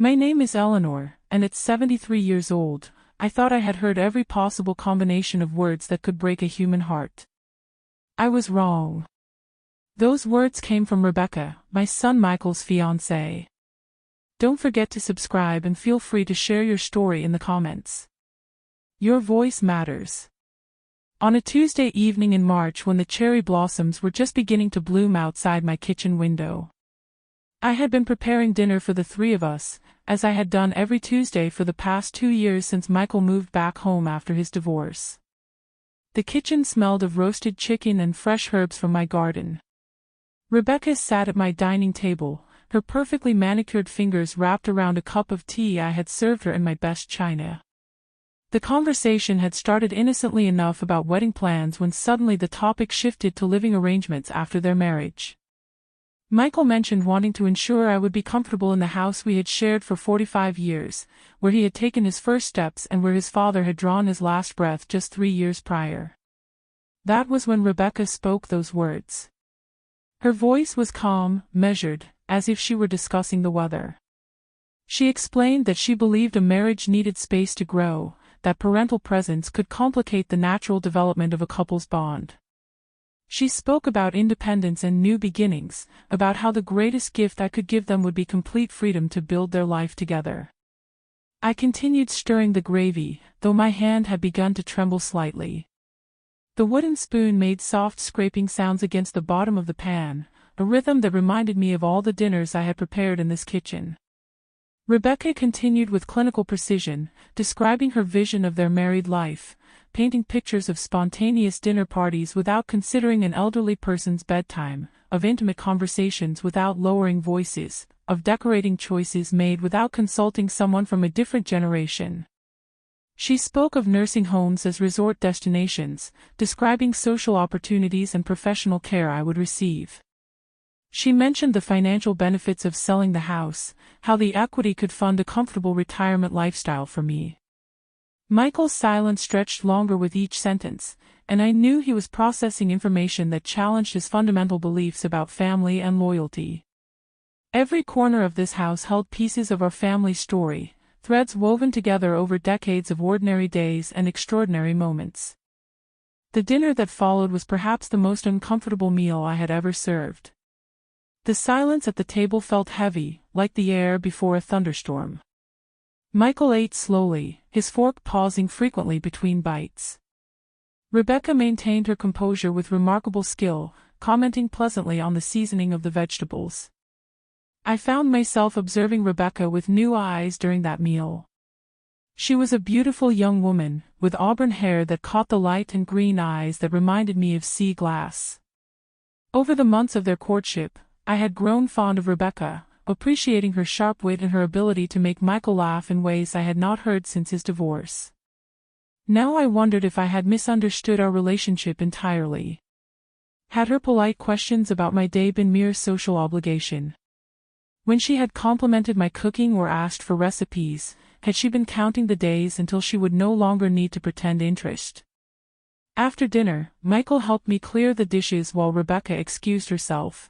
My name is Eleanor, and at 73 years old, I thought I had heard every possible combination of words that could break a human heart. I was wrong. Those words came from Rebecca, my son Michael's fiancée. Don't forget to subscribe and feel free to share your story in the comments. Your voice matters. On a Tuesday evening in March when the cherry blossoms were just beginning to bloom outside my kitchen window, I had been preparing dinner for the three of us, as I had done every Tuesday for the past 2 years since Michael moved back home after his divorce. The kitchen smelled of roasted chicken and fresh herbs from my garden. Rebecca sat at my dining table, her perfectly manicured fingers wrapped around a cup of tea I had served her in my best china. The conversation had started innocently enough about wedding plans when suddenly the topic shifted to living arrangements after their marriage. Michael mentioned wanting to ensure I would be comfortable in the house we had shared for 45 years, where he had taken his first steps and where his father had drawn his last breath just 3 years prior. That was when Rebecca spoke those words. Her voice was calm, measured, as if she were discussing the weather. She explained that she believed a marriage needed space to grow, that parental presence could complicate the natural development of a couple's bond. She spoke about independence and new beginnings, about how the greatest gift I could give them would be complete freedom to build their life together. I continued stirring the gravy, though my hand had begun to tremble slightly. The wooden spoon made soft scraping sounds against the bottom of the pan, a rhythm that reminded me of all the dinners I had prepared in this kitchen. Rebecca continued with clinical precision, describing her vision of their married life, painting pictures of spontaneous dinner parties without considering an elderly person's bedtime, of intimate conversations without lowering voices, of decorating choices made without consulting someone from a different generation. She spoke of nursing homes as resort destinations, describing social opportunities and professional care I would receive. She mentioned the financial benefits of selling the house, how the equity could fund a comfortable retirement lifestyle for me. Michael's silence stretched longer with each sentence, and I knew he was processing information that challenged his fundamental beliefs about family and loyalty. Every corner of this house held pieces of our family story, threads woven together over decades of ordinary days and extraordinary moments. The dinner that followed was perhaps the most uncomfortable meal I had ever served. The silence at the table felt heavy, like the air before a thunderstorm. Michael ate slowly, his fork pausing frequently between bites. Rebecca maintained her composure with remarkable skill, commenting pleasantly on the seasoning of the vegetables. I found myself observing Rebecca with new eyes during that meal. She was a beautiful young woman, with auburn hair that caught the light and green eyes that reminded me of sea glass. Over the months of their courtship, I had grown fond of Rebecca, appreciating her sharp wit and her ability to make Michael laugh in ways I had not heard since his divorce. Now I wondered if I had misunderstood our relationship entirely. Had her polite questions about my day been mere social obligation? When she had complimented my cooking or asked for recipes, had she been counting the days until she would no longer need to pretend interest? After dinner, Michael helped me clear the dishes while Rebecca excused herself.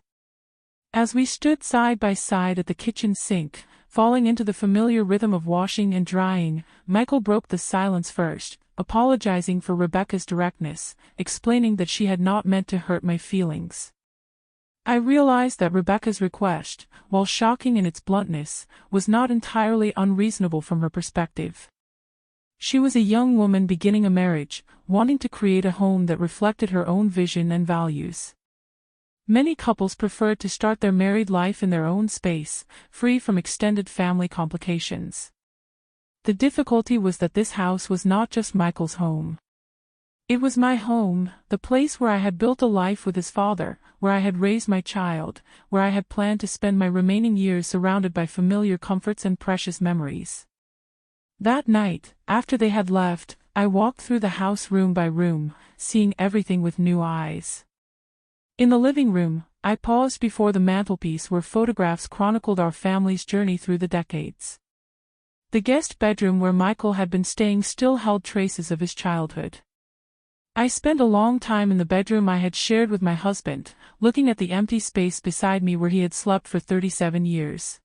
As we stood side by side at the kitchen sink, falling into the familiar rhythm of washing and drying, Michael broke the silence first, apologizing for Rebecca's directness, explaining that she had not meant to hurt my feelings. I realized that Rebecca's request, while shocking in its bluntness, was not entirely unreasonable from her perspective. She was a young woman beginning a marriage, wanting to create a home that reflected her own vision and values. Many couples preferred to start their married life in their own space, free from extended family complications. The difficulty was that this house was not just Michael's home. It was my home, the place where I had built a life with his father, where I had raised my child, where I had planned to spend my remaining years surrounded by familiar comforts and precious memories. That night, after they had left, I walked through the house room by room, seeing everything with new eyes. In the living room, I paused before the mantelpiece where photographs chronicled our family's journey through the decades. The guest bedroom where Michael had been staying still held traces of his childhood. I spent a long time in the bedroom I had shared with my husband, looking at the empty space beside me where he had slept for 37 years.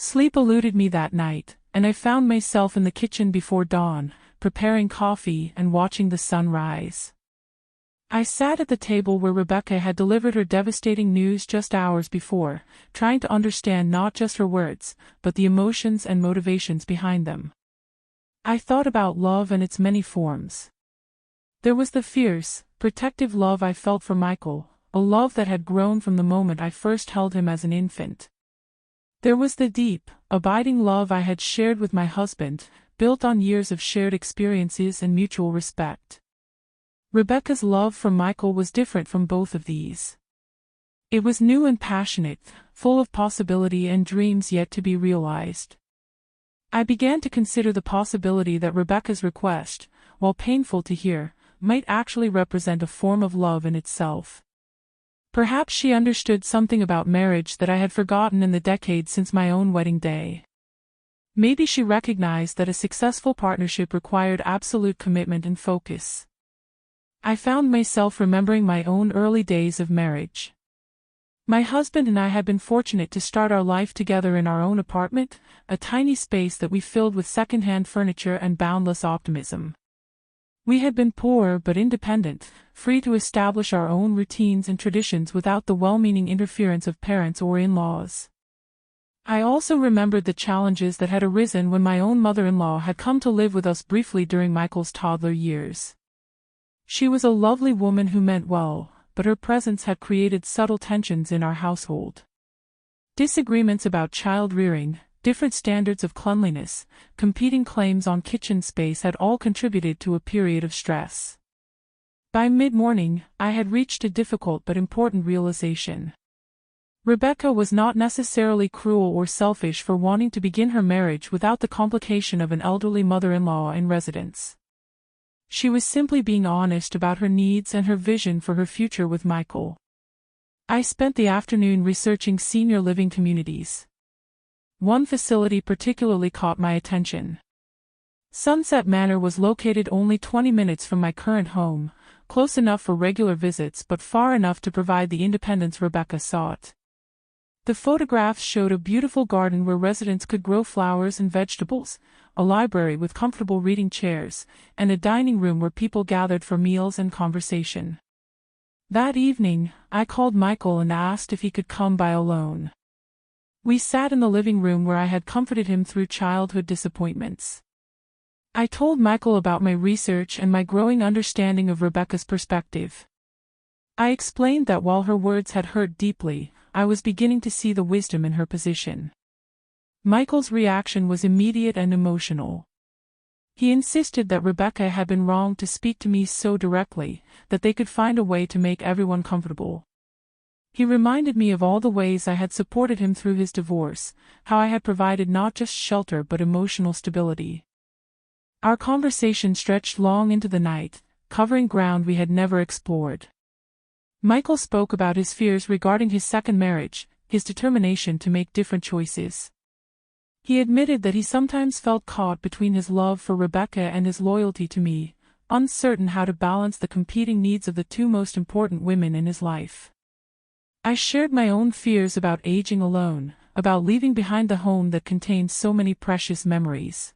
Sleep eluded me that night, and I found myself in the kitchen before dawn, preparing coffee and watching the sun rise. I sat at the table where Rebecca had delivered her devastating news just hours before, trying to understand not just her words, but the emotions and motivations behind them. I thought about love and its many forms. There was the fierce, protective love I felt for Michael, a love that had grown from the moment I first held him as an infant. There was the deep, abiding love I had shared with my husband, built on years of shared experiences and mutual respect. Rebecca's love for Michael was different from both of these. It was new and passionate, full of possibility and dreams yet to be realized. I began to consider the possibility that Rebecca's request, while painful to hear, might actually represent a form of love in itself. Perhaps she understood something about marriage that I had forgotten in the decades since my own wedding day. Maybe she recognized that a successful partnership required absolute commitment and focus. I found myself remembering my own early days of marriage. My husband and I had been fortunate to start our life together in our own apartment, a tiny space that we filled with second-hand furniture and boundless optimism. We had been poor but independent, free to establish our own routines and traditions without the well-meaning interference of parents or in-laws. I also remembered the challenges that had arisen when my own mother-in-law had come to live with us briefly during Michael's toddler years. She was a lovely woman who meant well, but her presence had created subtle tensions in our household. Disagreements about child rearing, different standards of cleanliness, competing claims on kitchen space had all contributed to a period of stress. By mid-morning, I had reached a difficult but important realization. Rebecca was not necessarily cruel or selfish for wanting to begin her marriage without the complication of an elderly mother-in-law in residence. She was simply being honest about her needs and her vision for her future with Michael. I spent the afternoon researching senior living communities. One facility particularly caught my attention. Sunset Manor was located only 20 minutes from my current home, close enough for regular visits but far enough to provide the independence Rebecca sought. The photographs showed a beautiful garden where residents could grow flowers and vegetables, a library with comfortable reading chairs, and a dining room where people gathered for meals and conversation. That evening, I called Michael and asked if he could come by alone. We sat in the living room where I had comforted him through childhood disappointments. I told Michael about my research and my growing understanding of Rebecca's perspective. I explained that while her words had hurt deeply, I was beginning to see the wisdom in her position. Michael's reaction was immediate and emotional. He insisted that Rebecca had been wrong to speak to me so directly, that they could find a way to make everyone comfortable. He reminded me of all the ways I had supported him through his divorce, how I had provided not just shelter but emotional stability. Our conversation stretched long into the night, covering ground we had never explored. Michael spoke about his fears regarding his second marriage, his determination to make different choices. He admitted that he sometimes felt caught between his love for Rebecca and his loyalty to me, uncertain how to balance the competing needs of the two most important women in his life. I shared my own fears about aging alone, about leaving behind the home that contained so many precious memories.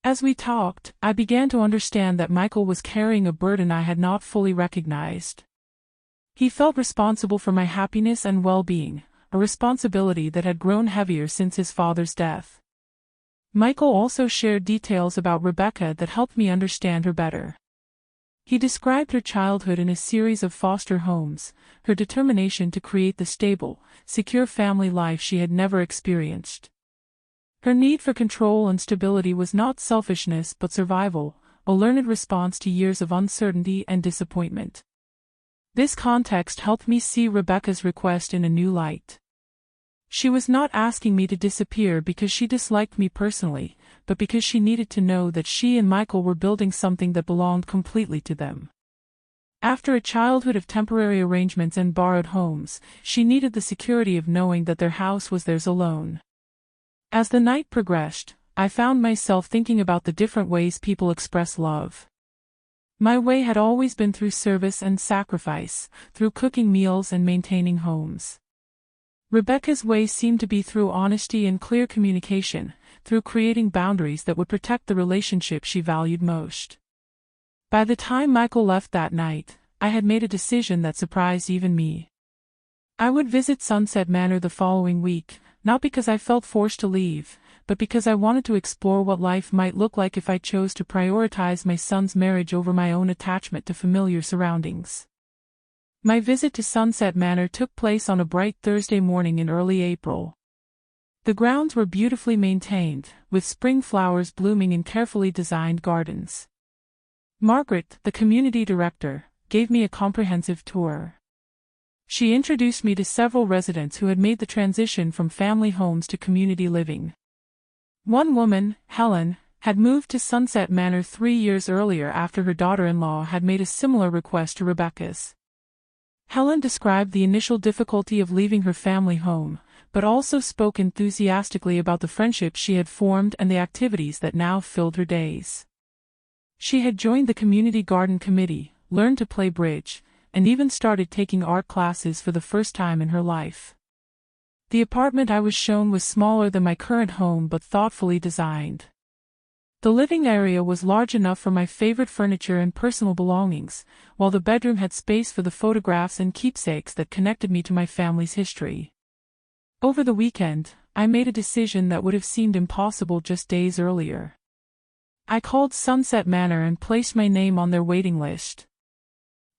As we talked, I began to understand that Michael was carrying a burden I had not fully recognized. He felt responsible for my happiness and well-being, a responsibility that had grown heavier since his father's death. Michael also shared details about Rebecca that helped me understand her better. He described her childhood in a series of foster homes, her determination to create the stable, secure family life she had never experienced. Her need for control and stability was not selfishness but survival, a learned response to years of uncertainty and disappointment. This context helped me see Rebecca's request in a new light. She was not asking me to disappear because she disliked me personally, but because she needed to know that she and Michael were building something that belonged completely to them. After a childhood of temporary arrangements and borrowed homes, she needed the security of knowing that their house was theirs alone. As the night progressed, I found myself thinking about the different ways people express love. My way had always been through service and sacrifice, through cooking meals and maintaining homes. Rebecca's way seemed to be through honesty and clear communication, through creating boundaries that would protect the relationship she valued most. By the time Michael left that night, I had made a decision that surprised even me. I would visit Sunset Manor the following week, not because I felt forced to leave, but because I wanted to explore what life might look like if I chose to prioritize my son's marriage over my own attachment to familiar surroundings. My visit to Sunset Manor took place on a bright Thursday morning in early April. The grounds were beautifully maintained, with spring flowers blooming in carefully designed gardens. Margaret, the community director, gave me a comprehensive tour. She introduced me to several residents who had made the transition from family homes to community living. One woman, Helen, had moved to Sunset Manor 3 years earlier after her daughter-in-law had made a similar request to Rebecca's. Helen described the initial difficulty of leaving her family home, but also spoke enthusiastically about the friendships she had formed and the activities that now filled her days. She had joined the community garden committee, learned to play bridge, and even started taking art classes for the first time in her life. The apartment I was shown was smaller than my current home but thoughtfully designed. The living area was large enough for my favorite furniture and personal belongings, while the bedroom had space for the photographs and keepsakes that connected me to my family's history. Over the weekend, I made a decision that would have seemed impossible just days earlier. I called Sunset Manor and placed my name on their waiting list.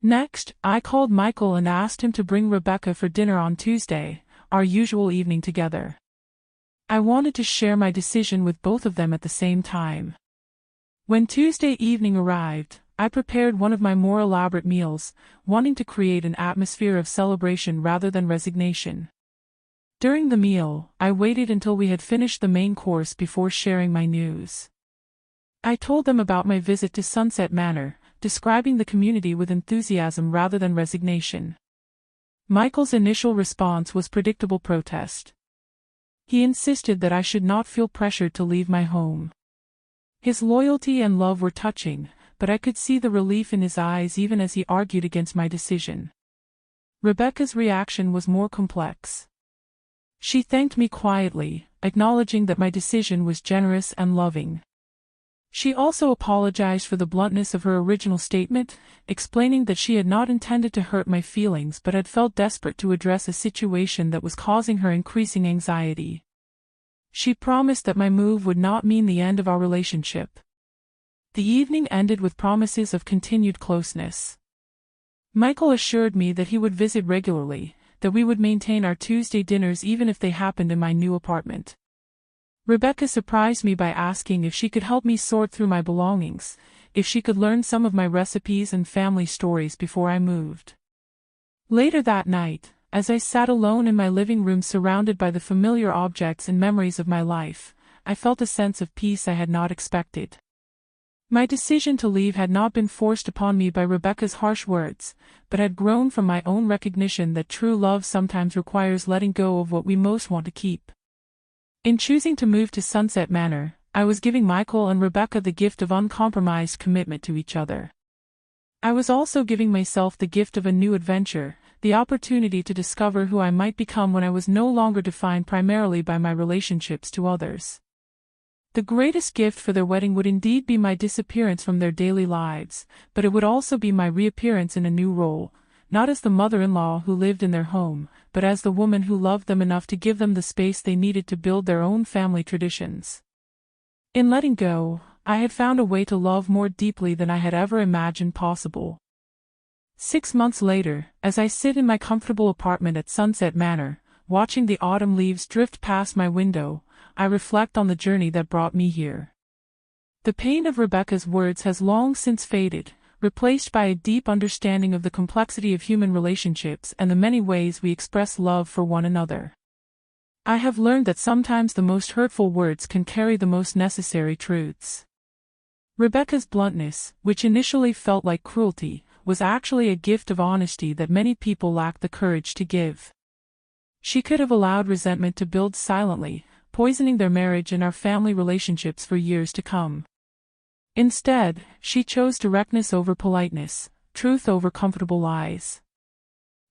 Next, I called Michael and asked him to bring Rebecca for dinner on Tuesday, our usual evening together. I wanted to share my decision with both of them at the same time. When Tuesday evening arrived, I prepared one of my more elaborate meals, wanting to create an atmosphere of celebration rather than resignation. During the meal, I waited until we had finished the main course before sharing my news. I told them about my visit to Sunset Manor, describing the community with enthusiasm rather than resignation. Michael's initial response was predictable protest. He insisted that I should not feel pressured to leave my home. His loyalty and love were touching, but I could see the relief in his eyes even as he argued against my decision. Rebecca's reaction was more complex. She thanked me quietly, acknowledging that my decision was generous and loving. She also apologized for the bluntness of her original statement, explaining that she had not intended to hurt my feelings but had felt desperate to address a situation that was causing her increasing anxiety. She promised that my move would not mean the end of our relationship. The evening ended with promises of continued closeness. Michael assured me that he would visit regularly, that we would maintain our Tuesday dinners even if they happened in my new apartment. Rebecca surprised me by asking if she could help me sort through my belongings, if she could learn some of my recipes and family stories before I moved. Later that night, as I sat alone in my living room surrounded by the familiar objects and memories of my life, I felt a sense of peace I had not expected. My decision to leave had not been forced upon me by Rebecca's harsh words, but had grown from my own recognition that true love sometimes requires letting go of what we most want to keep. In choosing to move to Sunset Manor, I was giving Michael and Rebecca the gift of uncompromised commitment to each other. I was also giving myself the gift of a new adventure, the opportunity to discover who I might become when I was no longer defined primarily by my relationships to others. The greatest gift for their wedding would indeed be my disappearance from their daily lives, but it would also be my reappearance in a new role, not as the mother-in-law who lived in their home, but as the woman who loved them enough to give them the space they needed to build their own family traditions. In letting go, I had found a way to love more deeply than I had ever imagined possible. 6 months later, as I sit in my comfortable apartment at Sunset Manor, watching the autumn leaves drift past my window, I reflect on the journey that brought me here. The pain of Rebecca's words has long since faded, replaced by a deep understanding of the complexity of human relationships and the many ways we express love for one another. I have learned that sometimes the most hurtful words can carry the most necessary truths. Rebecca's bluntness, which initially felt like cruelty, was actually a gift of honesty that many people lack the courage to give. She could have allowed resentment to build silently, poisoning their marriage and our family relationships for years to come. Instead, she chose directness over politeness, truth over comfortable lies.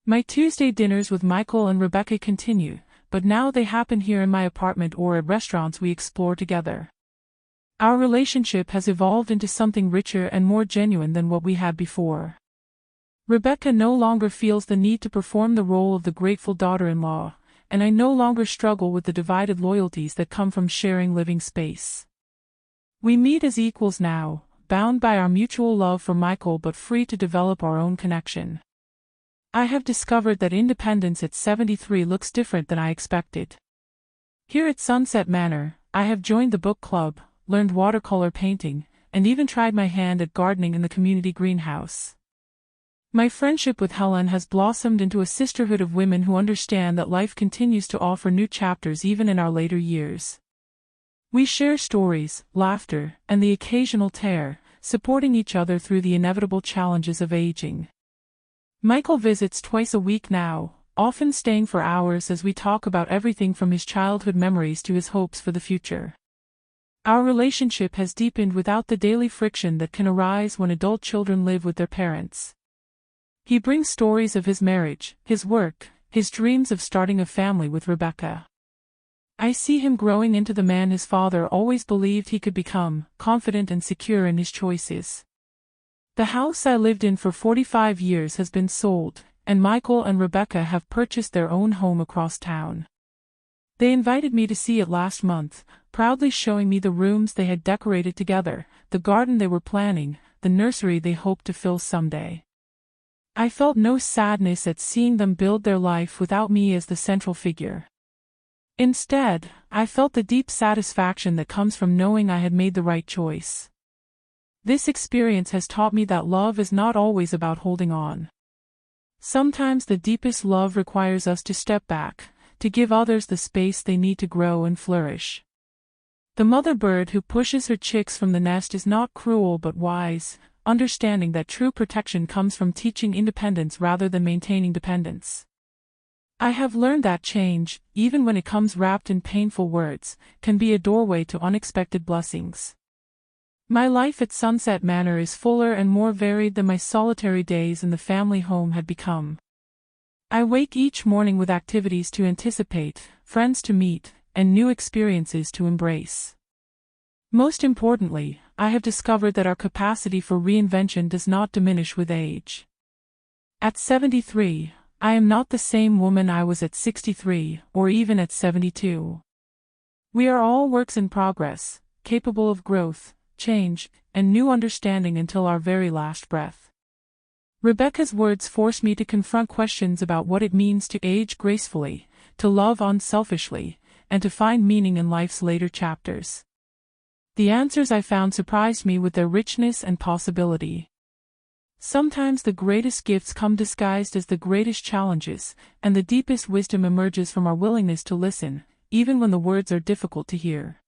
My Tuesday dinners with Michael and Rebecca continue, but now they happen here in my apartment or at restaurants we explore together. Our relationship has evolved into something richer and more genuine than what we had before. Rebecca no longer feels the need to perform the role of the grateful daughter-in-law, and I no longer struggle with the divided loyalties that come from sharing living space. We meet as equals now, bound by our mutual love for Michael but free to develop our own connection. I have discovered that independence at 73 looks different than I expected. Here at Sunset Manor, I have joined the book club, learned watercolor painting, and even tried my hand at gardening in the community greenhouse. My friendship with Helen has blossomed into a sisterhood of women who understand that life continues to offer new chapters even in our later years. We share stories, laughter, and the occasional tear, supporting each other through the inevitable challenges of aging. Michael visits twice a week now, often staying for hours as we talk about everything from his childhood memories to his hopes for the future. Our relationship has deepened without the daily friction that can arise when adult children live with their parents. He brings stories of his marriage, his work, his dreams of starting a family with Rebecca. I see him growing into the man his father always believed he could become, confident and secure in his choices. The house I lived in for 45 years has been sold, and Michael and Rebecca have purchased their own home across town. They invited me to see it last month, proudly showing me the rooms they had decorated together, the garden they were planning, the nursery they hoped to fill someday. I felt no sadness at seeing them build their life without me as the central figure. Instead, I felt the deep satisfaction that comes from knowing I had made the right choice. This experience has taught me that love is not always about holding on. Sometimes the deepest love requires us to step back, to give others the space they need to grow and flourish. The mother bird who pushes her chicks from the nest is not cruel but wise, understanding that true protection comes from teaching independence rather than maintaining dependence. I have learned that change, even when it comes wrapped in painful words, can be a doorway to unexpected blessings. My life at Sunset Manor is fuller and more varied than my solitary days in the family home had become. I wake each morning with activities to anticipate, friends to meet, and new experiences to embrace. Most importantly, I have discovered that our capacity for reinvention does not diminish with age. At 73, I am not the same woman I was at 63, or even at 72. We are all works in progress, capable of growth, change, and new understanding until our very last breath. Rebecca's words force me to confront questions about what it means to age gracefully, to love unselfishly, and to find meaning in life's later chapters. The answers I found surprised me with their richness and possibility. Sometimes the greatest gifts come disguised as the greatest challenges, and the deepest wisdom emerges from our willingness to listen, even when the words are difficult to hear.